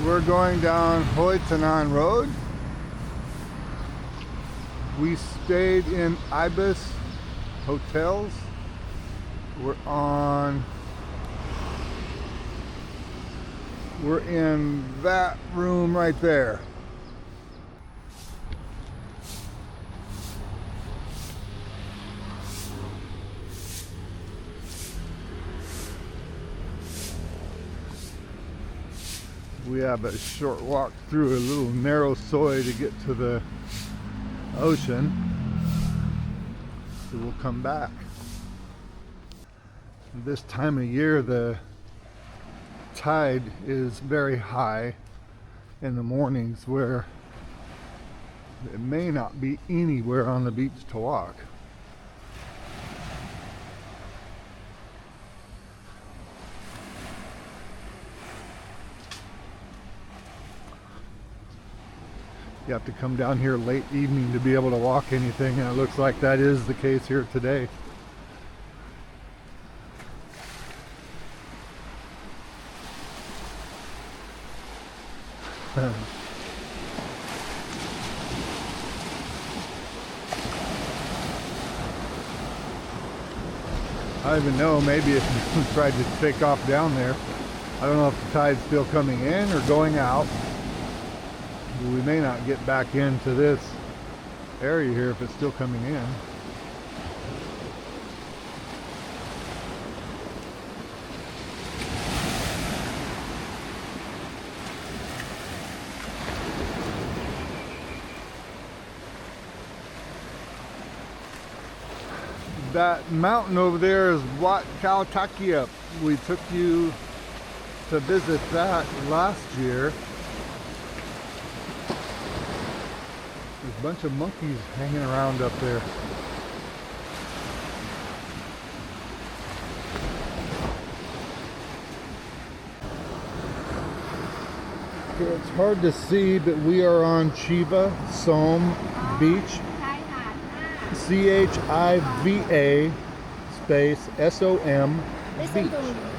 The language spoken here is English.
We're going down Hua Hin Thailand Road. We stayed in Ibis Hotels. We're in that room right there. We have a short walk through a little narrow soi to get to the ocean. So we'll come back. This time of year the tide is very high in the mornings, where it may not be anywhere on the beach to walk. You have to come down here late evening to be able to walk anything, and it looks like that is the case here today. I don't even know, maybe if we tried to take off down there. I don't know if the tide's still coming in or going out. We may not get back into this area here if it's still coming in. That mountain over there is Wat Khao Takia. We took you to visit that last year. There's a bunch of monkeys hanging around up there. Okay, it's hard to see, but we are on Chiva Som Beach. Chiva space SOM Beach.